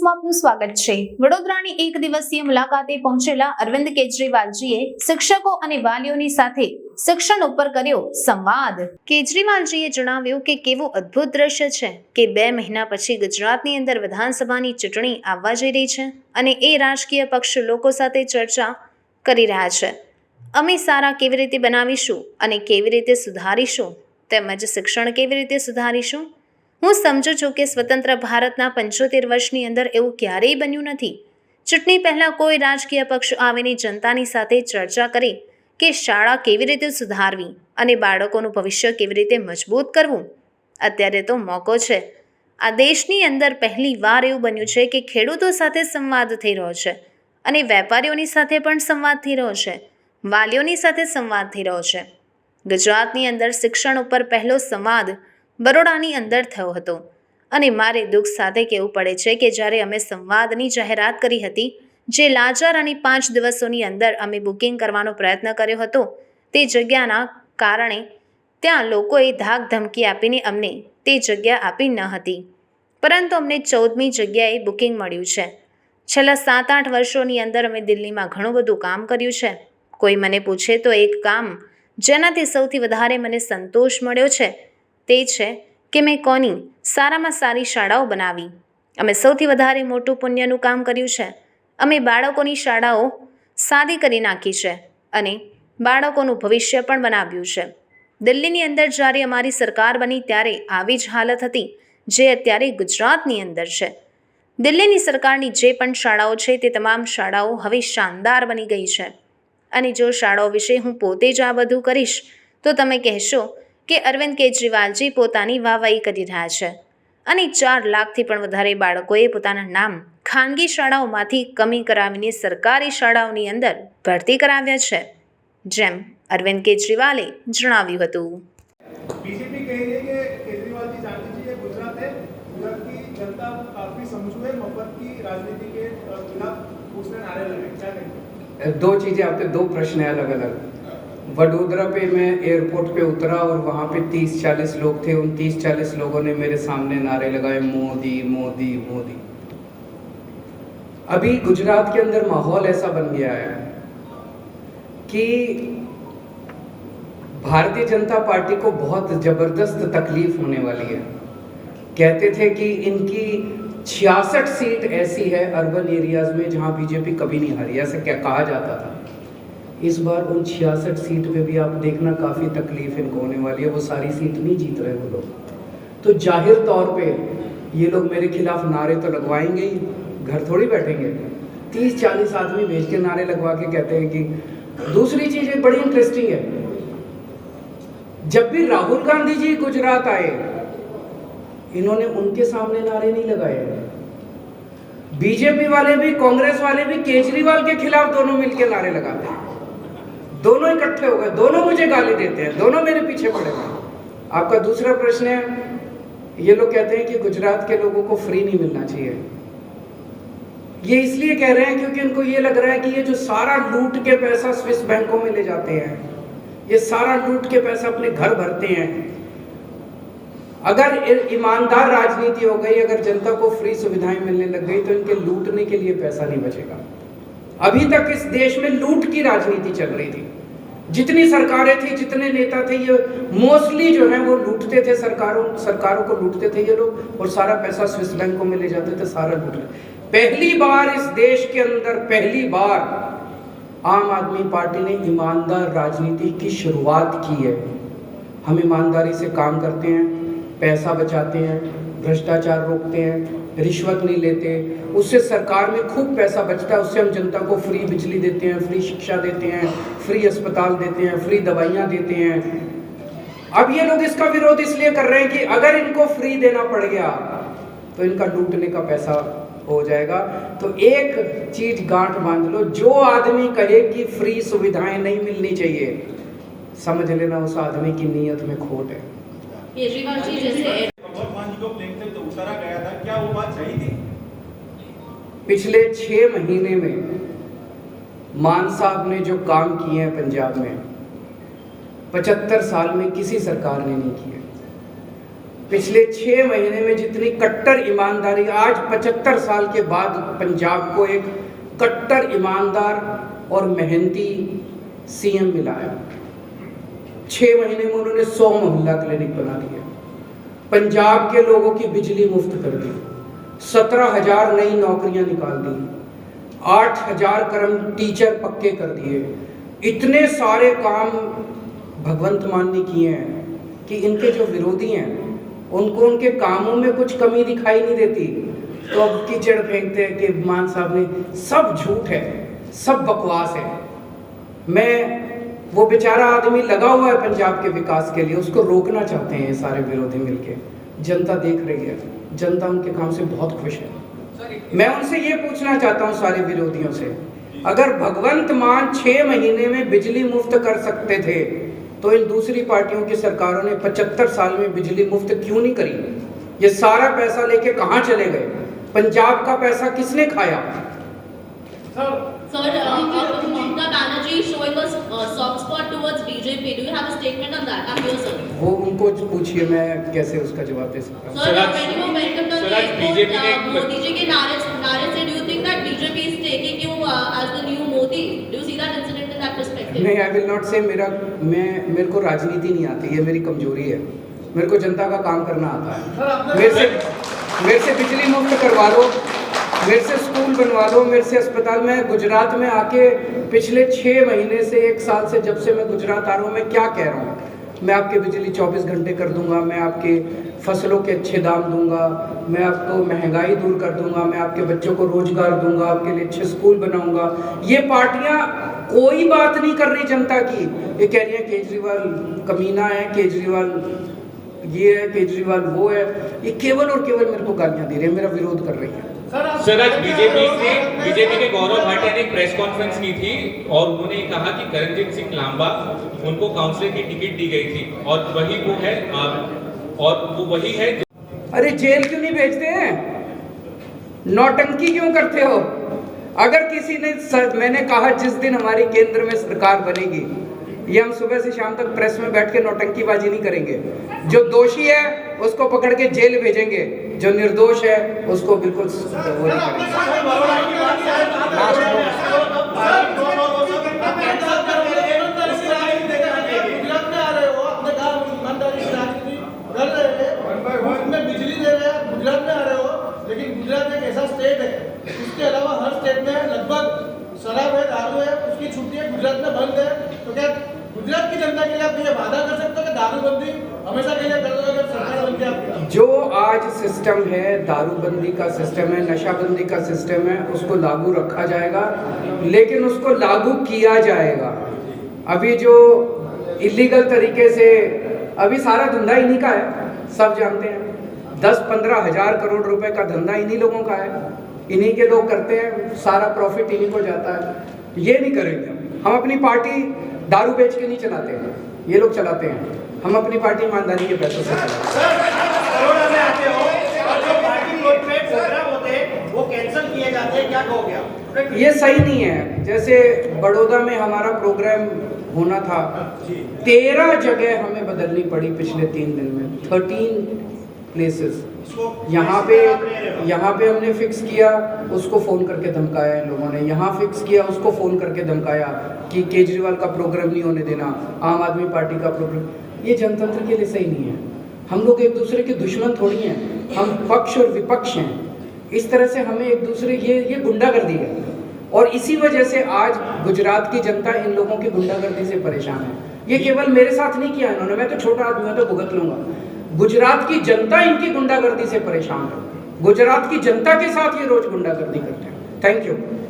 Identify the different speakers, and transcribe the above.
Speaker 1: ન્યૂઝમાં આપનું સ્વાગત છે। વડોદરાની એક દિવસીય મુલાકાતે પહોંચેલા અરવિંદ કેજરીવાલજીએ શિક્ષકો અને વાલીઓની સાથે શિક્ષણ ઉપર કર્યો સંવાદ। કેજરીવાલજીએ જણાવ્યું કે કેવું અદ્ભુત દ્રશ્ય છે કે 2 મહિના પછી ગુજરાતની અંદર વિધાનસભાની ચૂંટણી આવવા જઈ રહી છે અને એ રાજકીય પક્ષ લોકો સાથે ચર્ચા કરી રહ્યા છે। અમે સારા કેવી રીતે બનાવીશું અને કેવી રીતે સુધારીશું તેમજ શિક્ષણ કેવી રીતે સુધારીશું। હું સમજુ છું કે સ્વતંત્ર ભારતના 75 વર્ષની અંદર એવું ક્યારેય બન્યું નથી। ચૂંટણી પહેલા કોઈ રાજકીય પક્ષ આવીને જનતાની સાથે ચર્ચા કરી કે શાળા કેવી રીતે સુધારવી અને બાળકોનું ભવિષ્ય કેવી રીતે મજબૂત કરવું। અત્યારે તો મોકો છે। આ દેશની અંદર પહેલી વાર એવું બન્યું છે કે ખેડૂતો સાથે સંવાદ થઈ રહ્યો છે અને વેપારીઓની સાથે પણ સંવાદ થઈ રહ્યો છે, વાલીઓની સાથે સંવાદ થઈ રહ્યો છે। ગુજરાતની અંદર શિક્ષણ ઉપર પહેલો સંવાદ બરોડાની અંદર થયો હતો અને મારે દુઃખ સાથે કહેવું પડે છે કે જ્યારે અમે સંવાદની જાહેરાત કરી હતી, જે લાચાર અને 5 દિવસોની અંદર અમે બુકિંગ કરવાનો પ્રયત્ન કર્યો હતો, તે જગ્યાના કારણે ત્યાં લોકોએ ધાક ધમકી આપીને અમને તે જગ્યા આપી ન હતી, પરંતુ અમને 14મી જગ્યાએ બુકિંગ મળ્યું છે। છેલ્લા 7-8 વર્ષોની અંદર અમે દિલ્હીમાં ઘણું બધું કામ કર્યું છે। કોઈ મને પૂછે તો એક કામ જેનાથી સૌથી વધારે મને સંતોષ મળ્યો છે તે છે કે મેં કોની સારામાં સારી શાળાઓ બનાવી। અમે સૌથી વધારે મોટું પુણ્યનું કામ કર્યું છે। અમે બાળકોની શાળાઓ સાદી કરી નાખી છે અને બાળકોનું ભવિષ્ય પણ બનાવ્યું છે। દિલ્હીની અંદર જ્યારે અમારી સરકાર બની ત્યારે આવી જ હાલત હતી જે અત્યારે ગુજરાતની અંદર છે। દિલ્હીની સરકારની જે પણ શાળાઓ છે તે તમામ શાળાઓ હવે શાનદાર બની ગઈ છે અને જો શાળાઓ વિશે હું પોતે જ આ બધું કરીશ તો તમે કહેશો કે અરવિંદ કેજરીવાલજી પોતાની વાહવાહી કરી રહ્યા છે અને 4 લાખથી પણ વધારે બાળકોએ પોતાના નામ ખાનગી શાળાઓમાંથી કમી કરાવીને સરકારી શાળાઓની અંદર ભરતી કરાવ્યા છે, જેમ અરવિંદ કેજરીવાલે જણાવ્યું હતું।
Speaker 2: बीजेपी कह रही है कि केजरीवाल जी जानते चाहिए गुजरात है, गुजरात की जनता काफी समझू है, मफत की राजनीति के खिलाफ उसने नारे लगाए, क्या कहेंगे?
Speaker 3: 2 चीज़ें आपके 2 प्रश्न है अलग अलग। वडोदरा पे मैं एयरपोर्ट पे उतरा और वहाँ पे 30-40 लोग थे। उन 30-40 लोगों ने मेरे सामने नारे लगाए मोदी मोदी मोदी। अभी गुजरात के अंदर माहौल ऐसा बन गया है कि भारतीय जनता पार्टी को बहुत ज़बरदस्त तकलीफ होने वाली है। कहते थे कि इनकी 66 सीट ऐसी है अर्बन एरियाज में जहाँ बीजेपी कभी नहीं हारी, ऐसा क्या कहा जाता था। इस बार उन 66 सीट पे भी आप देखना काफ़ी तकलीफ इनको होने वाली है। वो सारी सीट नहीं जीत रहे वो लोग, तो जाहिर तौर पे ये लोग मेरे खिलाफ नारे तो लगवाएंगे ही, घर थोड़ी बैठेंगे। 30-40 आदमी भेज के नारे लगवा के कहते हैं कि दूसरी चीज़ एक बड़ी इंटरेस्टिंग है, जब भी राहुल गांधी जी गुजरात आए इन्होंने उनके सामने नारे नहीं लगाए। बीजेपी वाले भी कांग्रेस वाले भी केजरीवाल के खिलाफ दोनों मिलकर नारे लगाते हैं, दोनों इकट्ठे हो गए, दोनों मुझे गाली देते हैं, दोनों मेरे पीछे पड़े हैं। आपका दूसरा प्रश्न है, ये लोग कहते हैं कि गुजरात के लोगों को फ्री नहीं मिलना चाहिए। ये इसलिए कह रहे हैं क्योंकि इनको ये लग रहा है कि ये जो सारा लूट के पैसा स्विस बैंकों में ले जाते हैं, ये सारा लूट के पैसा अपने घर भरते हैं। अगर ईमानदार राजनीति हो गई, अगर जनता को फ्री सुविधाएं मिलने लग गई तो इनके लूटने के लिए पैसा नहीं बचेगा। अभी तक इस देश में लूट की राजनीति चल रही थी। जितनी सरकारें थी, जितने नेता थे, ये मोस्टली जो है वो लूटते थे, सरकारों को लूटते थे ये लोग, और सारा पैसा स्विस बैंकों में ले जाते थे, सारा लूट। पहली बार इस देश के अंदर पहली बार आम आदमी पार्टी ने ईमानदार राजनीति की शुरुआत की है। हम ईमानदारी से काम करते हैं, पैसा बचाते हैं, भ्रष्टाचार रोकते हैं, रिश्वत नहीं लेते, उससे सरकार में खूब पैसा बचता है, उससे हम जनता को फ्री बिजली देते हैं, फ्री शिक्षा देते हैं, फ्री अस्पताल देते हैं, फ्री दवाइयाँ देते हैं। अब ये लोग इसका विरोध इसलिए कर रहे हैं कि अगर इनको फ्री देना पड़ गया तो इनका लूटने का पैसा हो जाएगा। तो एक चीज गांठ बांध लो, जो आदमी कहे कि फ्री सुविधाएं नहीं मिलनी चाहिए, समझ लेना उस आदमी की नीयत में खोट है।
Speaker 4: केजरीवाल जी जैसे
Speaker 2: भगवत मान जी को प्लेन से तो उतारा गया था, क्या वो बात सही थी?
Speaker 3: पिछले 6 महीने में मान साहब ने जो काम किए हैं पंजाब में 75 साल में किसी सरकार ने नहीं किए। पिछले 6 महीने में जितनी कट्टर ईमानदारी, आज 75 साल के बाद पंजाब को एक कट्टर ईमानदार और मेहनती सीएम मिला है। 6 महीने में उन्होंने 100 मोहल्ला क्लिनिक बना दिए, पंजाब के लोगों की बिजली मुफ्त कर दी, 17,000 नई नौकरियां निकाल दी, 8,000 टीचर पक्के कर दिए। इतने सारे काम भगवंत मान ने किए हैं कि इनके जो विरोधी हैं उनको उनके कामों में कुछ कमी दिखाई नहीं देती, तो अब कीचड़ फेंकते हैं कि मान साहब ने, सब झूठ है, सब बकवास है। मैं वो बेचारा आदमी लगा हुआ है पंजाब के विकास के लिए, उसको रोकना चाहते हैं ये सारे विरोधी मिलके। जनता देख रही है, जनता उनके काम से बहुत खुश है। मैं उनसे ये पूछना चाहता हूँ सारे विरोधियों से, अगर भगवंत मान 6 महीने में बिजली मुफ्त कर सकते थे तो इन दूसरी पार्टियों की सरकारों ने 75 साल में बिजली मुफ्त क्यों नहीं करी? ये सारा पैसा लेके कहाँ चले गए? पंजाब का पैसा किसने खाया?
Speaker 4: Sir, Mamata Banerjee is showing a soft spot towards BJP. Do you have a statement on that? I'm here, sir.
Speaker 3: वो उनको पूछिए, मैं कैसे उसका जवाब दे सकता हूँ।
Speaker 4: Sir, when you went on the airport, Modi ji के नारे से, do you think that BJP is taking you as the new Modi? Do you see that incident in that perspective?
Speaker 3: नहीं, आई विल नॉट से। मेरे को राजनीति नहीं आती, ये मेरी कमजोरी है। मेरे को जनता का काम करना आता है। मेरे से बिजली मुफ्त करवा लो, मेरे से स्कूल बनवा लो, मेरे से अस्पताल में। गुजरात में आके पिछले 6 महीने से 1 साल से जब से मैं गुजरात आ रहा हूँ, मैं क्या कह रहा हूँ? मैं आपके बिजली 24 घंटे कर दूंगा, मैं आपके फसलों के अच्छे दाम दूंगा, मैं आपको महंगाई दूर कर दूंगा, मैं आपके बच्चों को रोजगार दूंगा, आपके लिए अच्छे स्कूल बनाऊंगा। ये पार्टियां कोई बात नहीं कर रही जनता की। ये कह रही है केजरीवाल कमीना है, केजरीवाल ये है, केजरीवाल वो है। ये केवल और केवल मेरे को गालियां दे रहे हैं, मेरा विरोध कर रही है।
Speaker 5: सर, आज बीजेपी के गौरव भाटिया ने एक प्रेस कॉन्फ्रेंस की थी और उन्होंने कहा कि करणजीत सिंह लांबा उनको काउंसिलर की टिकट दी गई थी और वही वो है, और वो वही है।
Speaker 3: अरे जेल क्यों नहीं भेजते हैं? नौटंकी क्यों करते हो? अगर किसी ने मैंने कहा जिस दिन हमारी केंद्र में सरकार बनेगी, ये हम सुबह से शाम तक प्रेस में बैठ के नौटंकीबाजी नहीं करेंगे। जो दोषी है उसको पकड़ के जेल भेजेंगे, जो निर्दोष है उसको बिल्कुल वो नहीं
Speaker 2: बिजली दे रहे हैं, गुजरात में आ रहे हो, लेकिन गुजरात एक ऐसा स्टेट है, उसके अलावा हर स्टेट में लगभग शराब है, दारू है, उसकी छुट्टी है, गुजरात में बंद है। तो क्या गुजरात की जनता के लिए आप ये वादा कर सकते हो कि दारूबंदी हमेशा के लिए कर दोगे जब सरकार बनती है आपकी? जो
Speaker 3: आज सिस्टम है, दारूबंदी का सिस्टम है, नशाबंदी का सिस्टम है, उसको लागू रखा जाएगा, लेकिन उसको लागू किया जाएगा। अभी जो इलीगल तरीके से अभी सारा धंधा इन्हीं का है, सब जानते हैं। 10-15 हज़ार करोड़ रुपए का धंधा इन्हीं लोगों का है, इन्हीं के लोग करते हैं, सारा प्रॉफिट इन्हीं को जाता है। ये नहीं करेंगे हम। अपनी पार्टी दारू बेच के नहीं चलाते हैं, ये लोग चलाते हैं। हम अपनी पार्टी ईमानदारी के पैसों से चलाते हैं। ये सही नहीं है। जैसे बड़ौदा में हमारा प्रोग्राम होना था, 13 जगह हमें बदलनी पड़ी पिछले 3 दिन में, 13 प्लेसेस। यहाँ पे हमने फिक्स किया, उसको फ़ोन करके धमकाया इन लोगों ने। यहाँ फिक्स किया, उसको फ़ोन करके धमकाया कि केजरीवाल का प्रोग्राम नहीं होने देना, आम आदमी पार्टी का प्रोग्राम। ये जनतंत्र के लिए सही नहीं है। हम लोग एक दूसरे के दुश्मन थोड़ी हैं, हम पक्ष और विपक्ष हैं। इस तरह से हमें एक दूसरे ये गुंडागर्दी है, और इसी वजह से आज गुजरात की जनता इन लोगों की गुंडागर्दी से परेशान है। ये केवल मेरे साथ नहीं किया इन्होंने, मैं तो छोटा आदमी हूं तो भुगत लूंगा। गुजरात की जनता इनकी गुंडागर्दी से परेशान है। गुजरात की जनता के साथ ये रोज गुंडागर्दी करते हैं। Thank you.